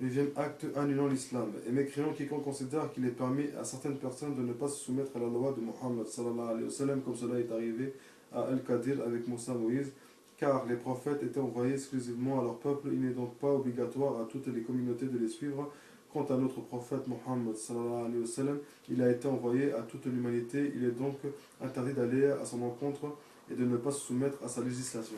Neuvième acte annulant l'islam. Et mécréant quiconque considère qu'il est permis à certaines personnes de ne pas se soumettre à la loi de Mohammed sallallahu alayhi wa sallam, comme cela est arrivé à Al-Qadir avec Moussa Moïse, car les prophètes étaient envoyés exclusivement à leur peuple, il n'est donc pas obligatoire à toutes les communautés de les suivre. Quant à notre prophète Mohammed sallallahu alayhi wa sallam, il a été envoyé à toute l'humanité, il est donc interdit d'aller à son encontre et de ne pas se soumettre à sa législation.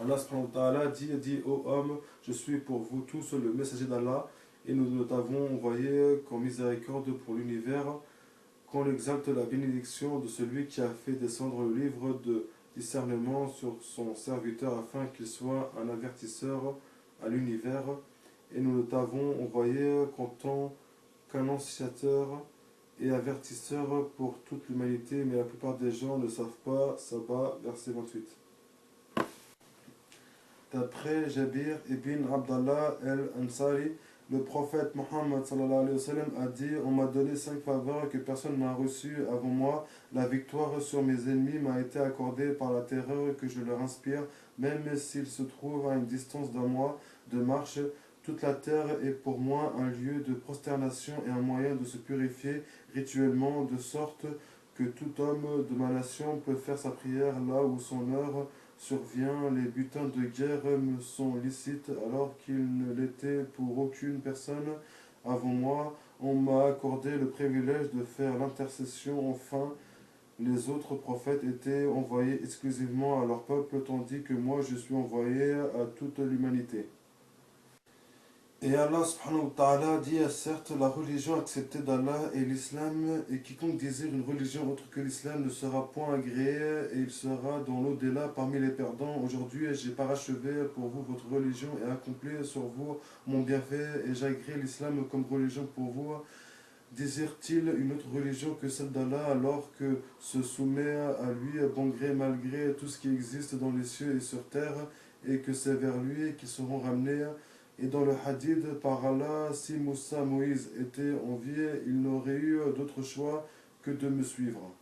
Allah subhanahu wa ta'ala dit ô homme, je suis pour vous tous le messager d'Allah, et nous t'avons envoyé comme miséricorde pour l'univers, qu'on exalte la bénédiction de celui qui a fait descendre le livre de discernement sur son serviteur afin qu'il soit un avertisseur à l'univers, et nous t'avons envoyé en tant qu'annonciateur et avertisseur pour toute l'humanité, mais la plupart des gens ne savent pas. Sabah, verset 28. D'après Jabir ibn Abdallah al-Ansari, le prophète Mohammed sallallahu alayhi wa sallam a dit: on m'a donné 5 faveurs que personne n'a reçues avant moi. La victoire sur mes ennemis m'a été accordée par la terreur que je leur inspire, même s'ils se trouvent à une distance d'un mois de marche. Toute la terre est pour moi un lieu de prosternation et un moyen de se purifier rituellement, de sorte que tout homme de ma nation peut faire sa prière là où son heure survient. Les butins de guerre me sont licites alors qu'ils ne l'étaient pour aucune personne avant moi. On m'a accordé le privilège de faire l'intercession. Enfin, les autres prophètes étaient envoyés exclusivement à leur peuple, tandis que moi je suis envoyé à toute l'humanité. Et Allah subhanahu wa ta'ala dit: certes, la religion acceptée d'Allah est l'islam, et quiconque désire une religion autre que l'islam ne sera point agréé, et il sera dans l'au-delà parmi les perdants. Aujourd'hui, j'ai parachevé pour vous votre religion et accompli sur vous mon bienfait, et j'agrée l'islam comme religion pour vous. Désire-t-il une autre religion que celle d'Allah, alors que se soumet à lui bon gré mal gré tout ce qui existe dans les cieux et sur terre, et que c'est vers lui qu'ils seront ramenés? Et dans le hadith, par Allah, si Moussa Moïse était en vie, il n'aurait eu d'autre choix que de me suivre.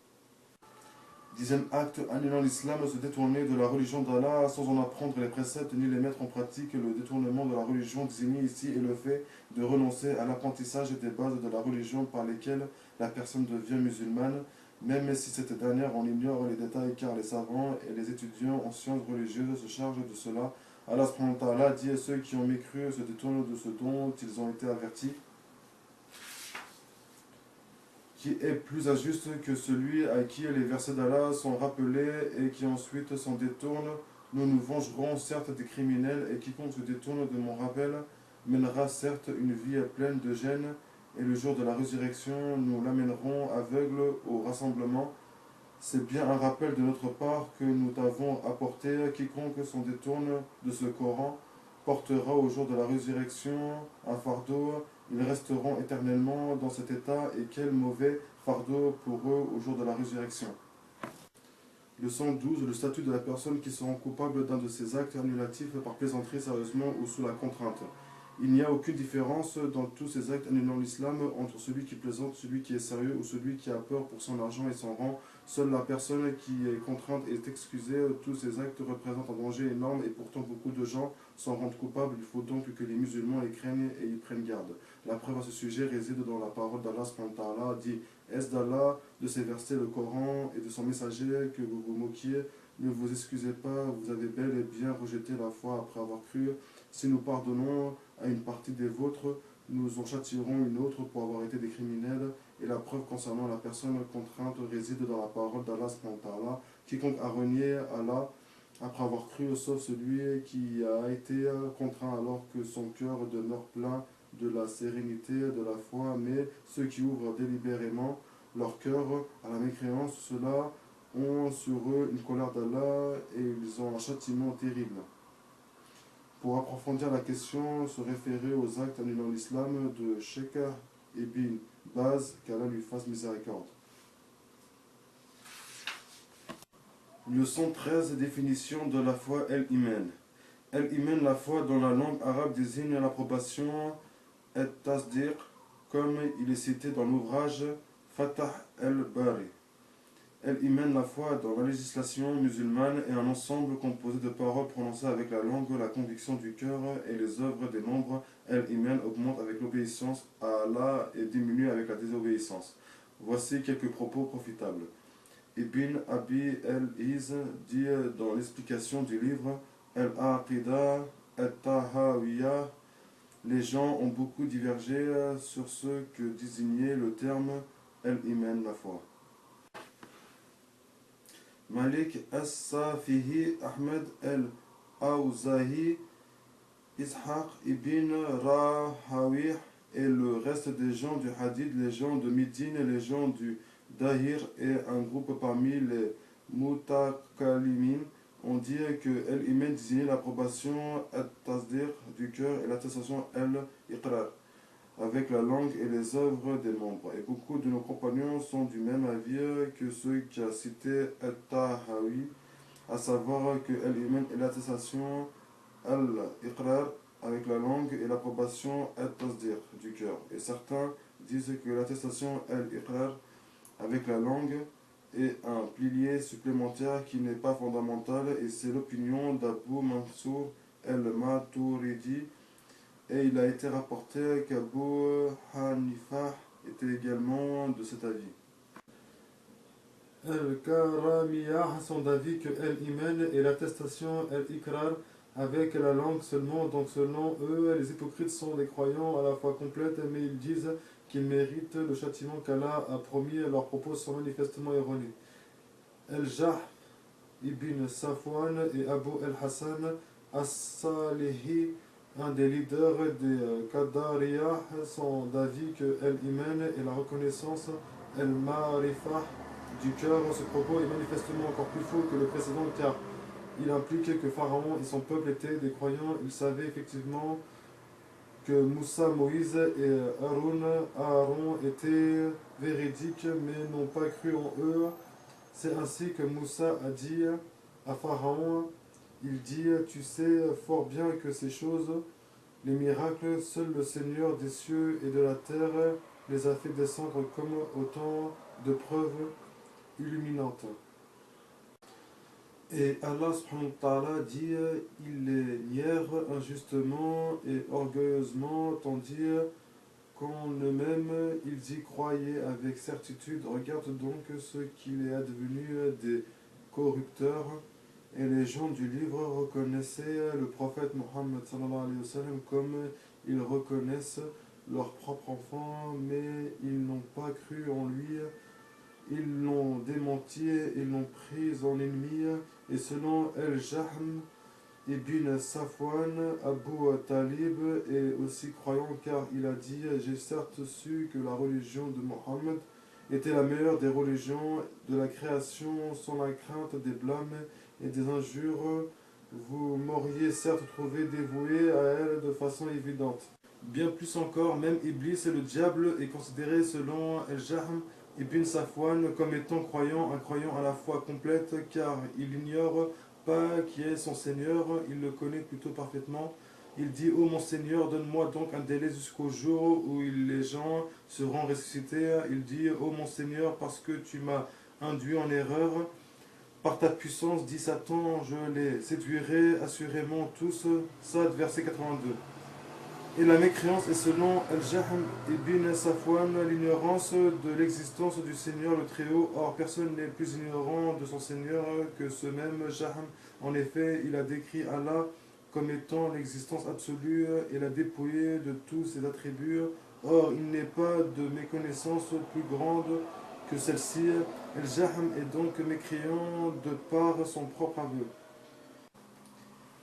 Dixième acte annulant l'islam, se détourner de la religion d'Allah sans en apprendre les préceptes ni les mettre en pratique. Le détournement de la religion désigné ici est le fait de renoncer à l'apprentissage des bases de la religion par lesquelles la personne devient musulmane, même si cette dernière en ignore les détails, car les savants et les étudiants en sciences religieuses se chargent de cela. Allah subhanahu wa ta'ala dit: ceux qui ont mécru se détournent de ce dont ils ont été avertis, qui est plus injuste que celui à qui les versets d'Allah sont rappelés et qui ensuite s'en détourne. Nous nous vengerons certes des criminels, et quiconque se détourne de mon rappel mènera certes une vie pleine de gêne, et le jour de la résurrection nous l'amènerons aveugle au rassemblement. C'est bien un rappel de notre part que nous t'avons apporté. Quiconque s'en détourne de ce Coran portera au jour de la résurrection un fardeau. Ils resteront éternellement dans cet état, et quel mauvais fardeau pour eux au jour de la résurrection. Leçon 12. Le statut de la personne qui se rend coupable d'un de ces actes annulatifs par plaisanterie, sérieusement ou sous la contrainte. Il n'y a aucune différence dans tous ces actes annulant l'islam entre celui qui plaisante, celui qui est sérieux ou celui qui a peur pour son argent et son rang. Seule la personne qui est contrainte est excusée. Tous ces actes représentent un danger énorme, et pourtant beaucoup de gens s'en rendent coupables. Il faut donc que les musulmans les craignent et y prennent garde. La preuve à ce sujet réside dans la parole d'Allah subhanahu wa ta'ala, dit: est-ce d'Allah, de ses versets, le Coran et de son messager que vous vous moquiez? Ne vous excusez pas, vous avez bel et bien rejeté la foi après avoir cru. Si nous pardonnons à une partie des vôtres, nous en châtierons une autre pour avoir été des criminels. Et la preuve concernant la personne contrainte réside dans la parole d'Allah subhanahu wa ta'ala: quiconque a renié Allah après avoir cru, sauf celui qui a été contraint alors que son cœur demeure plein de la sérénité de la foi, mais ceux qui ouvrent délibérément leur cœur à la mécréance, ceux-là ont sur eux une colère d'Allah, et ils ont un châtiment terrible. Pour approfondir la question, se référer aux actes annulant l'islam de Sheikh Ibn Baz, qu'Allah lui fasse miséricorde. Leçon 13. Définition de la foi el-Iman. El-Iman, la foi dans la langue arabe, désigne l'approbation et tasdir, comme il est cité dans l'ouvrage Fatah el-Bari. El-Iman, la foi dans la législation musulmane, est un ensemble composé de paroles prononcées avec la langue, la conviction du cœur et les œuvres des membres. El-Iman augmente avec l'obéissance à Allah et diminue avec la désobéissance. Voici quelques propos profitables. Ibn Abi el-Iz dit dans l'explication du livre El-Aqidah el-Tahawiyah, les gens ont beaucoup divergé sur ce que désignait le terme El-Iman, la foi. Malik as-Safihi, Ahmed el-Awzahi, Ishaq ibn Rahawih et le reste des gens du Hadith, les gens de Médine et les gens du Dahir et un groupe parmi les Mutakalimin ont dit que El-Iman désignait l'approbation at-Tasdir du cœur et l'attestation El-Iqrar avec la langue et les œuvres des membres. Et beaucoup de nos compagnons sont du même avis que ceux qui a cité At-Tahawi, à savoir que El-Iman est l'attestation Al-Iqrar avec la langue et l'approbation At-Tasdir du cœur. Et certains disent que l'attestation Al-Iqrar avec la langue est un pilier supplémentaire qui n'est pas fondamental, et c'est l'opinion d'Abu Mansour El-Maturidi. Et il a été rapporté qu'Abu Hanifa était également de cet avis. Al-Karamiyah sont d'avis que El-Iman est l'attestation El-Ikrar avec la langue seulement. Donc selon eux, les hypocrites sont des croyants à la fois complète, mais ils disent qu'ils méritent le châtiment qu'Allah a promis. Leurs propos sont manifestement erronés. El-Jah ibn Safwan et Abu el-Hassan as-Salihi, un des leaders des Qadariyah, sont d'avis que El-Iman est la reconnaissance El-Marifah du cœur. Ce propos est manifestement encore plus faux que le précédent, car il implique que Pharaon et son peuple étaient des croyants. Ils savaient effectivement que Moussa, Moïse et Aaron étaient véridiques, mais n'ont pas cru en eux. C'est ainsi que Moussa a dit à Pharaon, il dit, tu sais fort bien que ces choses, les miracles, seul le Seigneur des cieux et de la terre les a fait descendre comme autant de preuves illuminantes. Et Allah subhanahu wa ta'ala dit, ils les nièrent injustement et orgueilleusement, tandis qu'en eux-mêmes ils y croyaient avec certitude. Regarde donc ce qu'il est advenu des corrupteurs. Et les gens du livre reconnaissaient le prophète Mohammed sallallahu alayhi wa sallam comme ils reconnaissent leur propre enfant, mais ils n'ont pas cru en lui. Ils l'ont démenti, ils l'ont pris en ennemi. Et selon El-Jahm ibn Safwan, Abu Talib est aussi croyant, car il a dit, j'ai certes su que la religion de Mohammed était la meilleure des religions de la création, sans la crainte des blâmes et des injures. Vous m'auriez certes trouvé dévoué à elle de façon évidente. Bien plus encore, même Iblis et le diable est considéré selon El-Jahm Ibn Safwan comme étant croyant, un croyant à la foi complète, car il ignore pas qui est son Seigneur, il le connaît plutôt parfaitement. Il dit, ô mon Seigneur, donne-moi donc un délai jusqu'au jour où les gens seront ressuscités. Il dit, ô mon Seigneur, parce que tu m'as induit en erreur, par ta puissance, dit Satan, je les séduirai assurément tous. Sad, verset 82. Et la mécréance est selon Al-Jahm ibn Safwan, l'ignorance de l'existence du Seigneur le Très-Haut. Or, personne n'est plus ignorant de son Seigneur que ce même Jahm. En effet, il a décrit Allah comme étant l'existence absolue et l'a dépouillé de tous ses attributs. Or, il n'est pas de méconnaissance plus grande que celle-ci. Al-Jahm est donc mécréant de par son propre aveu.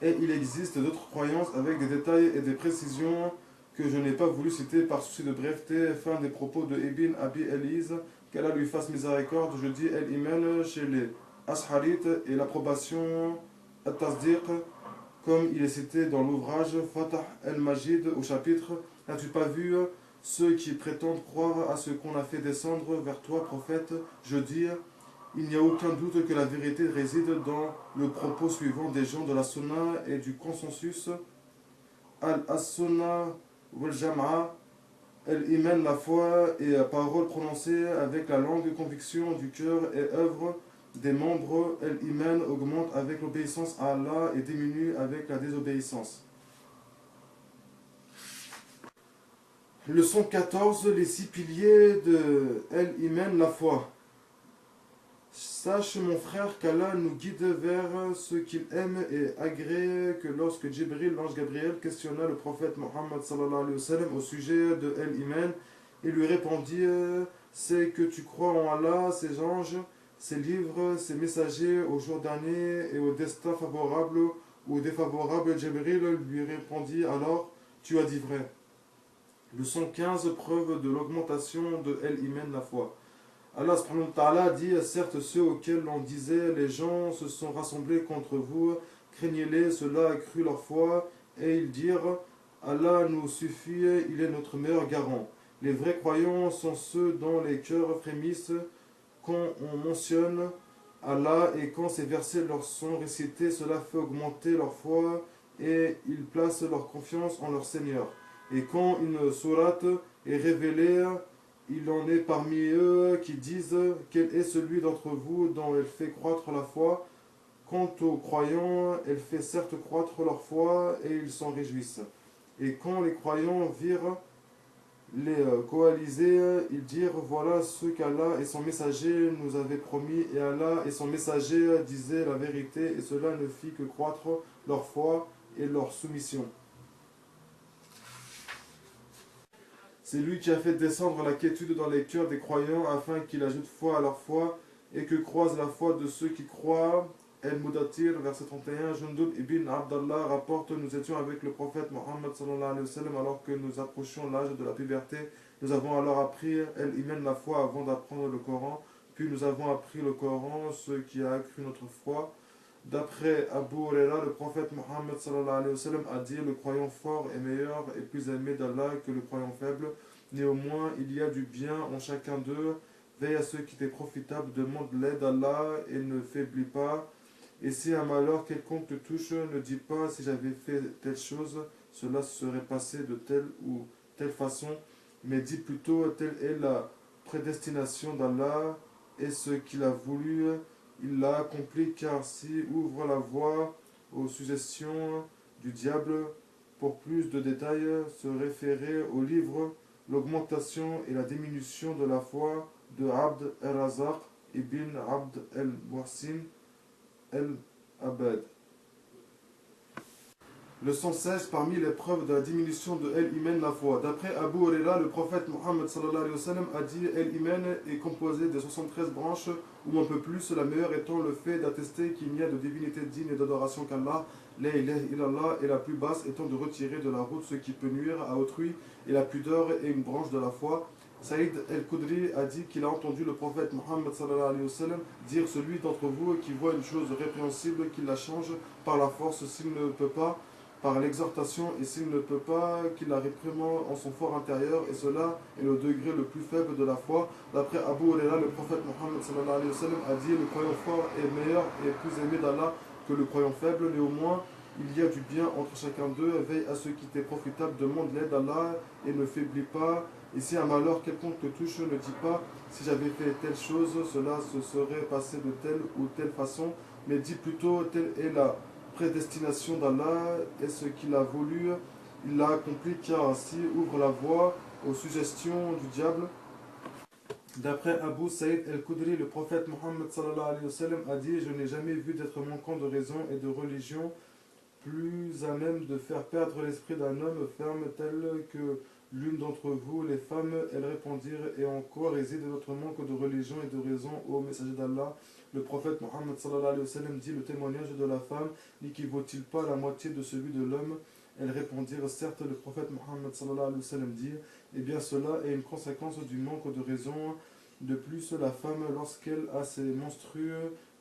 Et il existe d'autres croyances avec des détails et des précisions que je n'ai pas voulu citer par souci de breveté. Fin des propos de Ibn Abi el-Iz, qu'Allah lui fasse miséricorde. Je dis El-Iman chez les Asharites et l'approbation At-Tasdiq, comme il est cité dans l'ouvrage Fatah el-Majid au chapitre. N'as-tu pas vu ceux qui prétendent croire à ce qu'on a fait descendre vers toi, prophète? Je dis, il n'y a aucun doute que la vérité réside dans le propos suivant des gens de la Sunna et du consensus. Al-As-Sunna wal-Jama'a El-Iman, la foi, et parole prononcée avec la langue, conviction du cœur et œuvre des membres. El-Iman augmente avec l'obéissance à Allah et diminue avec la désobéissance. Leçon 14, les 6 piliers de El-Iman, la foi. Sache mon frère qu'Allah nous guide vers ce qu'il aime et agrée, que lorsque Jibril, l'ange Gabriel, questionna le prophète Mohammed sallallahu alayhi wa sallam au sujet de El-Iman, il lui répondit c'est que tu crois en Allah, ses anges, ses livres, ses messagers, au jour dernier et au destin favorable ou défavorable. Jibril lui répondit alors tu as dit vrai. Leçon 15, preuve de l'augmentation de El-Iman, la foi. Allah subhanahu wa ta'ala dit, certes ceux auxquels l'on disait les gens se sont rassemblés contre vous, craignez-les, cela a cru leur foi, et ils dirent, Allah nous suffit, il est notre meilleur garant. Les vrais croyants sont ceux dont les cœurs frémissent quand on mentionne Allah et quand ces versets leur sont récités, cela fait augmenter leur foi et ils placent leur confiance en leur Seigneur. Et quand une sourate est révélée, il en est parmi eux qui disent quel est celui d'entre vous dont elle fait croître la foi. Quant aux croyants, elle fait certes croître leur foi et ils s'en réjouissent. Et quand les croyants virent les coalisés, ils dirent voilà ce qu'Allah et son messager nous avaient promis. Et Allah et son messager disaient la vérité et cela ne fit que croître leur foi et leur soumission. C'est lui qui a fait descendre la quiétude dans les cœurs des croyants afin qu'il ajoute foi à leur foi et que croise la foi de ceux qui croient. El-Mudatir, verset 31, Jundub ibn Abdallah rapporte nous étions avec le prophète Mohammed sallallahu alayhi wa sallam alors que nous approchions l'âge de la puberté. Nous avons alors appris El-Iman, la foi, avant d'apprendre le Coran. Puis nous avons appris le Coran, ce qui a accru notre foi. D'après Abu Huraira, le prophète Mohammed sallallahu alayhi wa sallam a dit le croyant fort est meilleur et plus aimé d'Allah que le croyant faible. Néanmoins, il y a du bien en chacun d'eux. Veille à ce qui t'est profitable, demande l'aide d'Allah et ne faiblis pas. Et si un malheur quelconque te touche, ne dis pas si j'avais fait telle chose, cela serait passé de telle ou telle façon, mais dis plutôt telle est la prédestination d'Allah et ce qu'il a voulu, il l'a accompli, car si ouvre la voie aux suggestions du diable. Pour plus de détails, se référer au livre L'augmentation et la diminution de la foi de Abd el-Razak ibn Abd el-Muhsin el-Abad. Leçon 16, parmi les preuves de la diminution de El-Iman, la foi. D'après Abu Huraira, le prophète Mohammed sallallahu alayhi wa sallam a dit El-Iman est composé de 73 branches ou un peu plus, la meilleure étant le fait d'attester qu'il n'y a de divinité digne d'adoration qu'Allah, la ilaha illallah, et la plus basse étant de retirer de la route ce qui peut nuire à autrui, et la pudeur est une branche de la foi. Saïd el-Khudri a dit qu'il a entendu le prophète Mohammed sallallahu alayhi wa sallam dire celui d'entre vous qui voit une chose répréhensible, qu'il la change par la force s'il ne peut pas, par l'exhortation, et s'il ne peut pas, qu'il la réprimande en son fort intérieur, et cela est le degré le plus faible de la foi. D'après Abu Huraira, le prophète Mohammed sallallahu alayhi wa sallam a dit le croyant fort est meilleur et plus aimé d'Allah que le croyant faible. Néanmoins, il y a du bien entre chacun d'eux, veille à ce qui t'est profitable, demande l'aide d'Allah et ne faiblis pas. Et si un malheur quelconque te touche, ne dis pas si j'avais fait telle chose, cela se serait passé de telle ou telle façon, mais dis plutôt telle est la prédestination d'Allah et ce qu'il a voulu, il l'a accompli, car ainsi ouvre la voie aux suggestions du diable. D'après Abu Saïd el-Khudri, le prophète Mohammed sallallahu alayhi wa sallam a dit je n'ai jamais vu d'être manquant de raison et de religion plus à même de faire perdre l'esprit d'un homme ferme tel que l'une d'entre vous, les femmes. Elles répondirent et en quoi réside notre manque de religion et de raison, ô messager d'Allah? Le prophète Mohammed sallallahu alayhi wa sallam dit le témoignage de la femme n'équivaut-il pas à la moitié de celui de l'homme? Elles répondirent certes. Le prophète Mohammed sallallahu alayhi wa sallam dit eh bien cela est une conséquence du manque de raison. De plus, la femme lorsqu'elle a ses menstrues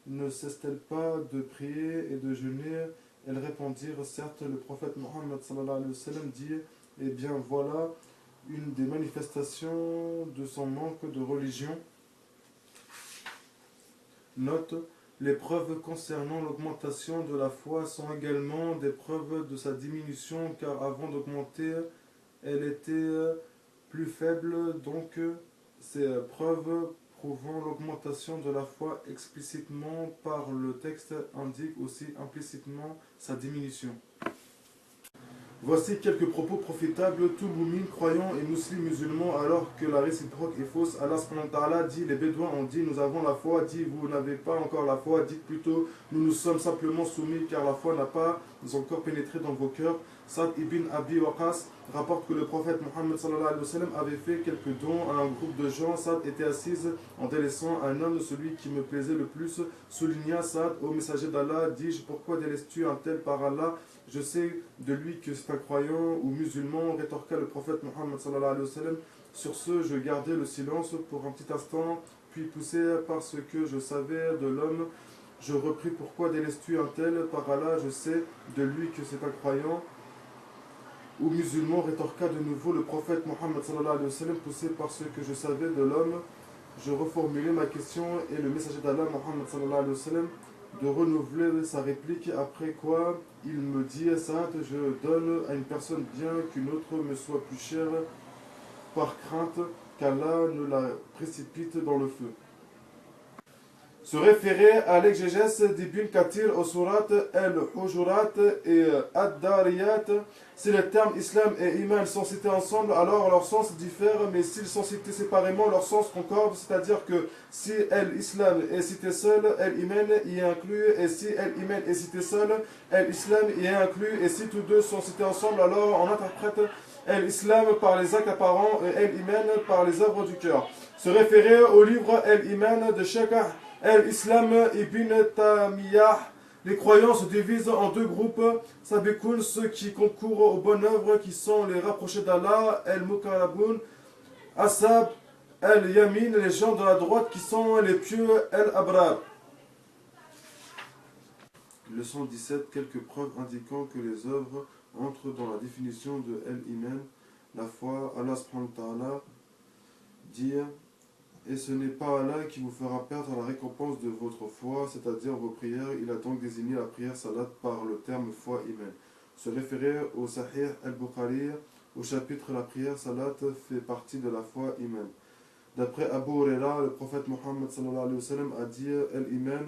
ne cesse-t-elle pas de prier et de jeûner? Elles répondirent certes. Le prophète Mohammed sallallahu alayhi wa sallam dit eh bien voilà une des manifestations de son manque de religion. Note, les preuves concernant l'augmentation de la foi sont également des preuves de sa diminution, car avant d'augmenter, elle était plus faible, donc ces preuves prouvant l'augmentation de la foi explicitement par le texte indiquent aussi implicitement sa diminution. Voici quelques propos profitables. Tout musulman, croyant et musulman, alors que la réciproque est fausse. Allah subhanahu wa ta'ala dit, les Bédouins ont dit, nous avons la foi. Dit, vous n'avez pas encore la foi. Dites plutôt, nous nous sommes simplement soumis, car la foi n'a pas encore pénétré dans vos cœurs. Sa'd ibn Abi Waqas rapporte que le prophète Mohammed sallallahu alayhi wa sallam avait fait quelques dons à un groupe de gens. Sa'd était assise en délaissant un homme, celui qui me plaisait le plus. Souligna Sa'd, ô messager d'Allah, dis-je, pourquoi délaisses-tu un tel par Allah? Je sais de lui que c'est un croyant ou musulman, rétorqua le prophète Mohammed sallallahu alayhi wa sallam. Sur ce, je gardai le silence pour un petit instant, puis poussé parce que je savais de l'homme, je repris, pourquoi délaisses-tu un tel par Allah? Je sais de lui que c'est un croyant ou musulman, rétorqua de nouveau le prophète Mohammed sallallahu alayhi wa sallam, poussé parce que je savais de l'homme. Je reformulai ma question et le messager d'Allah Mohammed sallallahu alayhi wa sallam de renouveler sa réplique, après quoi il me dit, Saad, je donne à une personne bien qu'une autre me soit plus chère par crainte qu'Allah ne la précipite dans le feu. Se référer à l'exégèse d'Ibn Kathir au surat al-Hujurat et ad-Dariyat, si les termes islam et iman sont cités ensemble, alors leur sens diffère, mais s'ils sont cités séparément, leur sens concorde, c'est-à-dire que si l'islam est cité seul, l'iman y est inclus, et si l'iman est cité seul, l'islam y est inclus, et si tous deux sont cités ensemble, alors on interprète l'islam par les actes apparents et l'iman par les œuvres du cœur. Se référer au livre l'iman de Sheikh l'Islam ibn Tamiyyah, les croyants se divisent en deux groupes. Sabikoun, ceux qui concourent aux bonnes œuvres, qui sont les rapprochés d'Allah. El-Mukarraboun, Asab, El-Yamin, les gens de la droite, qui sont les pieux. El-Abrar. Leçon 17, quelques preuves indiquant que les œuvres entrent dans la définition de El-Iman, la foi. Allah subhanahu wa ta'ala dit, et ce n'est pas Allah qui vous fera perdre la récompense de votre foi, c'est-à-dire vos prières. Il a donc désigné la prière salat par le terme foi iman. Se référer au Sahih al-Bukhari, au chapitre la prière salat fait partie de la foi iman. D'après Abu Huraira, le prophète Mohammed sallallahu alayhi wa sallam a dit, l'iman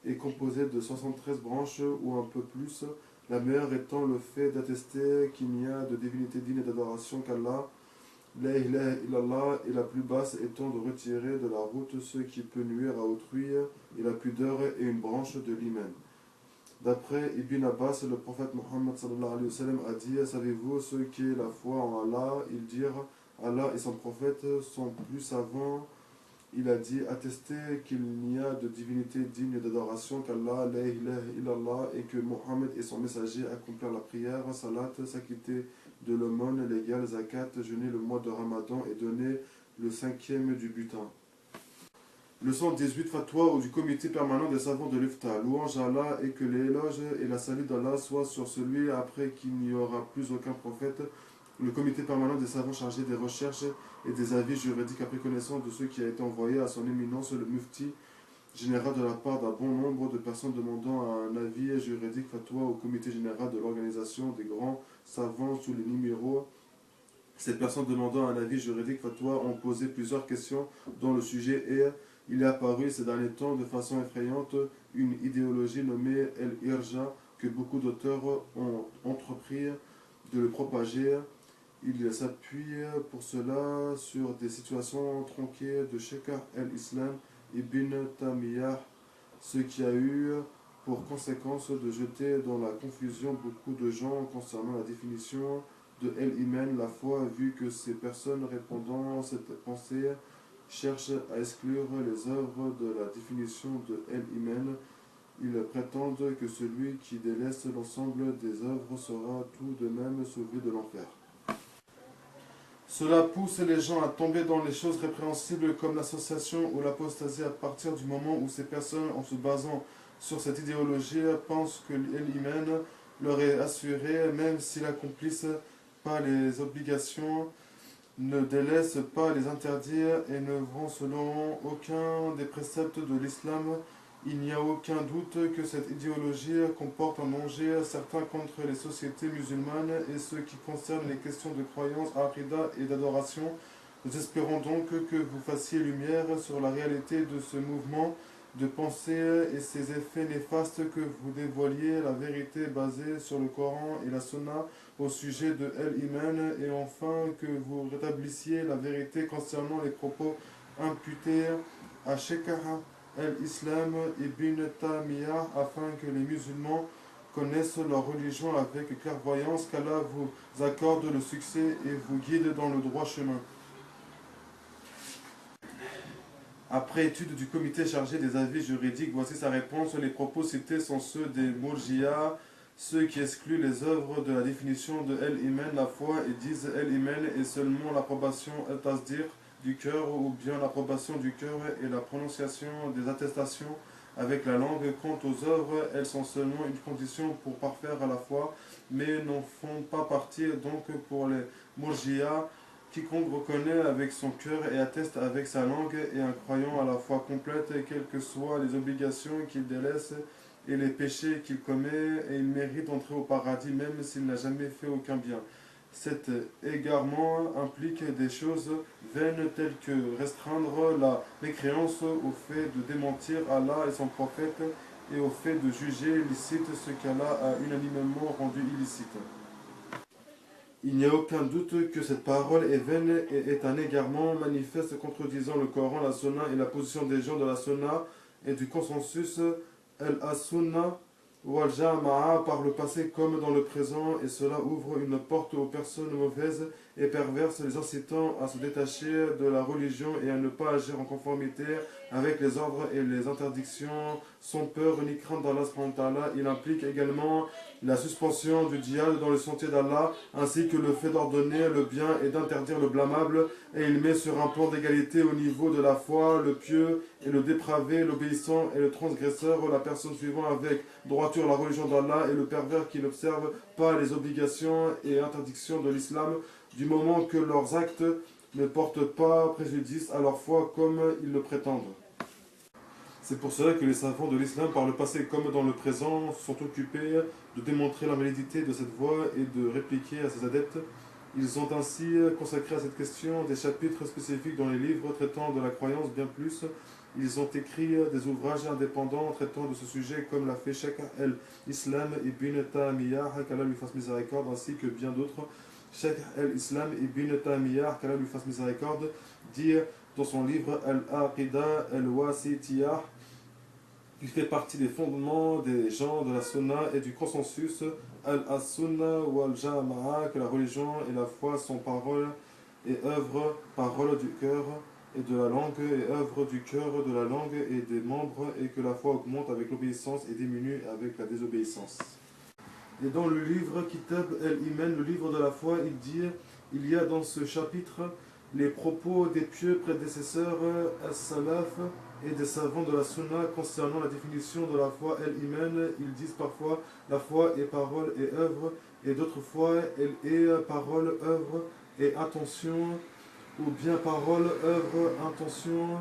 est composé de 73 branches ou un peu plus, la meilleure étant le fait d'attester qu'il n'y a de divinité digne d'adoration qu'Allah. La ilaha illallah, et la plus basse étant de retirer de la route ce qui peut nuire à autrui, et la pudeur est une branche de l'iman. D'après Ibn Abbas, le prophète Mohammed sallallahu alayhi wa sallam a dit, savez-vous ce qu'est la foi en Allah? Ils dirent, Allah et son prophète sont plus savants. Il a dit, attester qu'il n'y a de divinité digne d'adoration qu'Allah, la ilaha illallah, et que Mohammed et son messager accomplirent la prière, salat, s'acquitter de l'aumône légale, zakat, jeûner le mois de Ramadan et donner le 5e du butin. Leçon 18, fatwa ou du comité permanent des savants de l'Ifta. Louange à Allah et que les éloges et la salut d'Allah soient sur celui après qu'il n'y aura plus aucun prophète. Le comité permanent des savants chargé des recherches et des avis juridiques après connaissance de ce qui a été envoyé à son éminence le mufti général de la part d'un bon nombre de personnes demandant un avis juridique fatwa au comité général de l'organisation des grands savants sous les numéros. Ces personnes demandant un avis juridique fatwa ont posé plusieurs questions dont le sujet est, il est apparu ces derniers temps de façon effrayante une idéologie nommée El-Irja que beaucoup d'auteurs ont entrepris de le propager. Il s'appuie pour cela sur des situations tronquées de Sheikh el-Islam Ibn Tamiyyah, ce qui a eu pour conséquence de jeter dans la confusion beaucoup de gens concernant la définition de El-Iman, la foi, vu que ces personnes répondant à cette pensée cherchent à exclure les œuvres de la définition de El-Iman. Ils prétendent que celui qui délaisse l'ensemble des œuvres sera tout de même sauvé de l'enfer. Cela pousse les gens à tomber dans les choses répréhensibles comme l'association ou l'apostasie à partir du moment où ces personnes, en se basant sur cette idéologie, pensent que l'iman leur est assuré, même s'ils n'accomplissent pas les obligations, ne délaissent pas les interdits et ne vont selon aucun des préceptes de l'islam. Il n'y a aucun doute que cette idéologie comporte un danger certain contre les sociétés musulmanes et ce qui concerne les questions de croyance, aqidah et d'adoration. Nous espérons donc que vous fassiez lumière sur la réalité de ce mouvement de pensée et ses effets néfastes, que vous dévoiliez la vérité basée sur le Coran et la Sunna au sujet de El-Iman, et enfin que vous rétablissiez la vérité concernant les propos imputés à Sheikh el-Islam ibn Taymiyyah, afin que les musulmans connaissent leur religion avec clairvoyance, qu'Allah vous accorde le succès et vous guide dans le droit chemin. Après étude du comité chargé des avis juridiques, voici sa réponse. Les propos cités sont ceux des Mourji'a, ceux qui excluent les œuvres de la définition de El-Iman, la foi, et disent El-Iman est seulement l'approbation El-Tasdir du cœur, ou bien l'approbation du cœur et la prononciation des attestations avec la langue. Quant aux œuvres, elles sont seulement une condition pour parfaire à la foi, mais n'en font pas partie. Donc pour les Mourji'a, quiconque reconnaît avec son cœur et atteste avec sa langue est un croyant à la foi complète, quelles que soient les obligations qu'il délaisse et les péchés qu'il commet, et il mérite d'entrer au paradis même s'il n'a jamais fait aucun bien. Cet égarement implique des choses vaines telles que restreindre la mécréance au fait de démentir Allah et son prophète, et au fait de juger licite ce qu'Allah a unanimement rendu illicite. Il n'y a aucun doute que cette parole est vaine et est un égarement manifeste contredisant le Coran, la Sunna et la position des gens de la Sunna et du consensus al-Sunna wal Jama'a par le passé comme dans le présent, et cela ouvre une porte aux personnes mauvaises et perverses, les incitant à se détacher de la religion et à ne pas agir en conformité avec les ordres et les interdictions sans peur ni crainte d'Allah subhanahu wa ta'ala. Il implique également la suspension du djihad dans le sentier d'Allah, ainsi que le fait d'ordonner le bien et d'interdire le blâmable, et il met sur un plan d'égalité au niveau de la foi le pieux et le dépravé, l'obéissant et le transgresseur, la personne suivant avec droiture la religion d'Allah et le pervers qui n'observe pas les obligations et interdictions de l'islam, du moment que leurs actes ne portent pas préjudice à leur foi comme ils le prétendent. C'est pour cela que les savants de l'islam, par le passé comme dans le présent, se sont occupés de démontrer la validité de cette voie et de répliquer à ses adeptes. Ils ont ainsi consacré à cette question des chapitres spécifiques dans les livres traitant de la croyance. Bien plus, ils ont écrit des ouvrages indépendants traitant de ce sujet, comme l'a fait Cheikh el-Islam ibn Taymiyyah, qu'Allah lui fasse miséricorde, ainsi que bien d'autres. Cheikh el-Islam ibn Taymiyyah, qu'Allah lui fasse miséricorde, dit dans son livre Al-Aqidah al-Wasitiyah, il fait partie des fondements des gens de la Sunna et du consensus Al-Sunna wal-Jama'a, que la religion et la foi sont paroles et œuvres, paroles du cœur et de la langue, et œuvres du cœur, de la langue et des membres, et que la foi augmente avec l'obéissance et diminue avec la désobéissance. Et dans le livre Kitab el-Iman, le livre de la foi, il y a dans ce chapitre les propos des pieux prédécesseurs as-Salaf et des savants de la Sunna concernant la définition de la foi el-Iman. Ils disent parfois la foi est parole et œuvre, et d'autres fois elle est parole, œuvre et intention, ou bien parole, œuvre, intention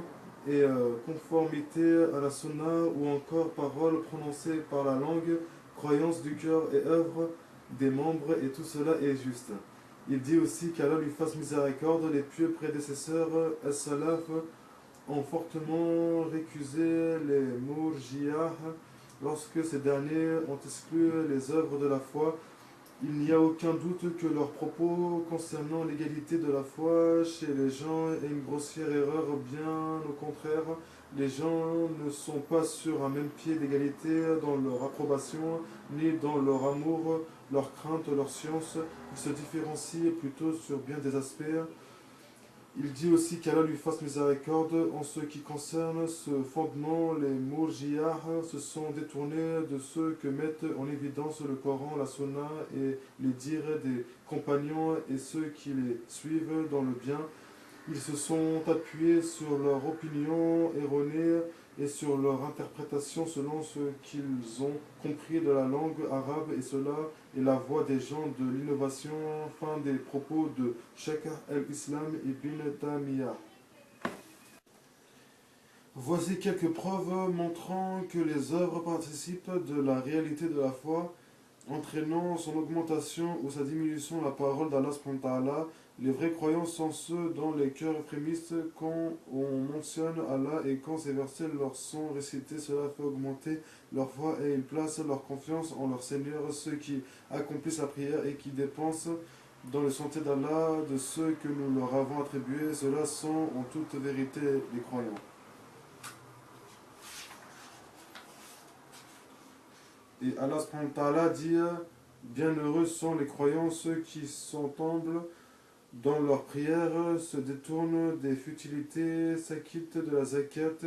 et conformité à la Sunna, ou encore parole prononcée par la langue, croyance du cœur et œuvre des membres, et tout cela est juste. Il dit aussi qu'Allah lui fasse miséricorde, les pieux prédécesseurs as-Salaf ont fortement récusé les Mourji'ah lorsque ces derniers ont exclu les œuvres de la foi. Il n'y a aucun doute que leurs propos concernant l'égalité de la foi chez les gens est une grossière erreur. Bien au contraire, les gens ne sont pas sur un même pied d'égalité dans leur approbation, ni dans leur amour, leur crainte, leur science. Ils se différencient plutôt sur bien des aspects. Il dit aussi qu'Allah lui fasse miséricorde. En ce qui concerne ce fondement, les Mourji'ah se sont détournés de ceux que mettent en évidence le Coran, la Sunna et les dires des compagnons et ceux qui les suivent dans le bien. Ils se sont appuyés sur leur opinion erronée et sur leur interprétation selon ce qu'ils ont compris de la langue arabe, et cela est la voie des gens de l'innovation. Fin des propos de Cheikh el-Islam ibn Taymiyyah. Voici quelques preuves montrant que les œuvres participent de la réalité de la foi, entraînant son augmentation ou sa diminution. La parole d'Allah subhanahu wa ta'ala. Les vrais croyants sont ceux dont les cœurs frémissent quand on mentionne Allah, et quand ces versets leur sont récités, cela fait augmenter leur foi et ils placent leur confiance en leur Seigneur. Ceux qui accomplissent la prière et qui dépensent dans le sentier d'Allah de ceux que nous leur avons attribués, ceux-là sont en toute vérité les croyants. Et Allah subhanahu wa ta'ala dit: bienheureux sont les croyants, ceux qui s'entendent dans leurs prières, se détournent des futilités, s'acquittent de la zakat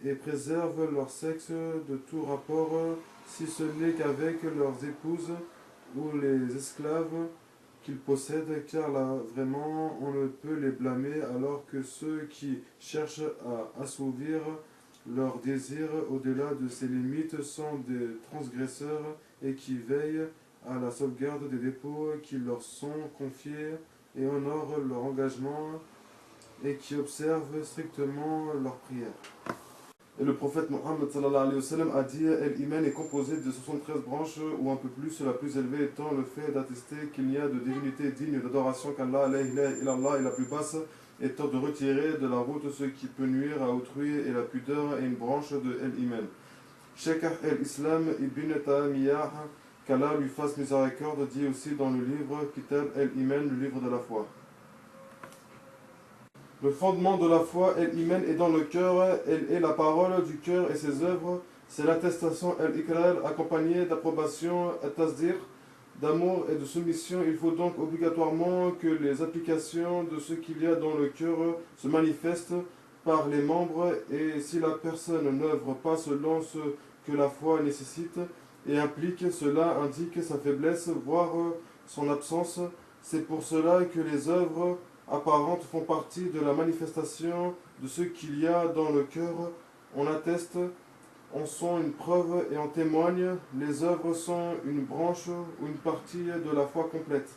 et préservent leur sexe de tout rapport, si ce n'est qu'avec leurs épouses ou les esclaves qu'ils possèdent, car là vraiment on ne peut les blâmer, alors que ceux qui cherchent à assouvir leurs désirs au-delà de ces limites sont des transgresseurs et qui veillent à la sauvegarde des dépôts qui leur sont confiés et honorent leur engagement et qui observent strictement leurs prières. Et le prophète Mohammed sallallahu alayhi wa sallam a dit: l'iman est composé de 73 branches ou un peu plus, la plus élevée étant le fait d'attester qu'il n'y a de divinité digne d'adoration qu'Allah, la ilaha illallah, et la plus basse étant de retirer de la route ce qui peut nuire à autrui, et la pudeur est une branche de l'iman. Sheikh el-Islam ibn Taymiyyah, qu'Allah lui fasse miséricorde, dit aussi dans le livre Kitab el-Iman, le livre de la foi: le fondement de la foi, el-Iman, est dans le cœur, elle est la parole du cœur et ses œuvres, c'est l'attestation, el-Ikrar, accompagnée d'approbation, el-Tasdir, d'amour et de soumission. Il faut donc obligatoirement que les applications de ce qu'il y a dans le cœur se manifestent par les membres, et si la personne n'œuvre pas selon ce que la foi nécessite et implique, cela indique sa faiblesse, voire son absence. C'est pour cela que les œuvres apparentes font partie de la manifestation de ce qu'il y a dans le cœur. On atteste, en sont une preuve et en témoignent. Les œuvres sont une branche ou une partie de la foi complète.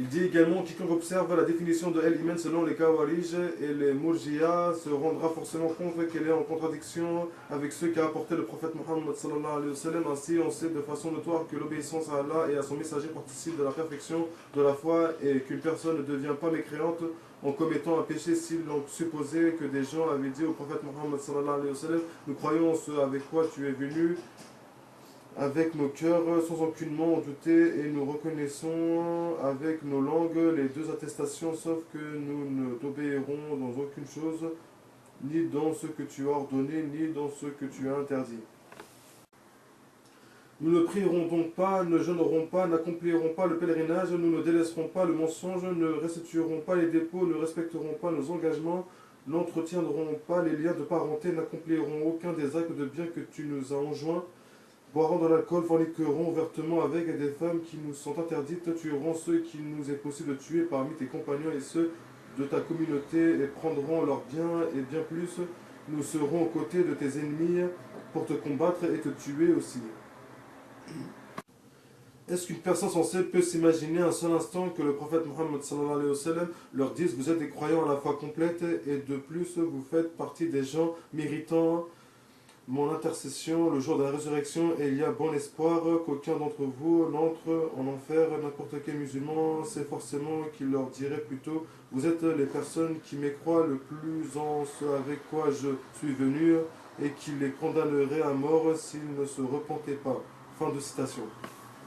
Il dit également: quiconque observe la définition de El-Iman selon les Khawarij et les Murji'a se rendra forcément compte qu'elle est en contradiction avec ce qu'a apporté le prophète Mohammed sallallahu alayhi wa sallam. Ainsi, on sait de façon notoire que l'obéissance à Allah et à son messager participe de la perfection de la foi, et qu'une personne ne devient pas mécréante en commettant un péché s'il l'on supposait que des gens avaient dit au prophète Mohammed sallallahu alayhi wa sallam: nous croyons ce avec quoi tu es venu avec nos cœurs sans aucunement en douter, et nous reconnaissons avec nos langues les deux attestations, sauf que nous ne t'obéirons dans aucune chose, ni dans ce que tu as ordonné, ni dans ce que tu as interdit. Nous ne prierons donc pas, ne jeûnerons pas, n'accomplirons pas le pèlerinage, nous ne délaisserons pas le mensonge, ne restituerons pas les dépôts, ne respecterons pas nos engagements, n'entretiendrons pas les liens de parenté, n'accomplirons aucun des actes de bien que tu nous as enjoints, boirons de l'alcool, forniquerons ouvertement avec des femmes qui nous sont interdites, tuerons ceux qu'il nous est possible de tuer parmi tes compagnons et ceux de ta communauté, et prendrons leurs biens, et bien plus, nous serons aux côtés de tes ennemis pour te combattre et te tuer aussi. Est-ce qu'une personne sensée peut s'imaginer un seul instant que le prophète Mohammed sallallahu alayhi wa sallam leur dise: vous êtes des croyants à la foi complète, et de plus vous faites partie des gens méritant mon intercession le jour de la résurrection, et il y a bon espoir qu'aucun d'entre vous n'entre en enfer. N'importe quel musulman sait forcément qu'il leur dirait plutôt: vous êtes les personnes qui m'écroient le plus en ce avec quoi je suis venu, et qui les condamnerait à mort s'ils ne se repentaient pas. Fin de citation.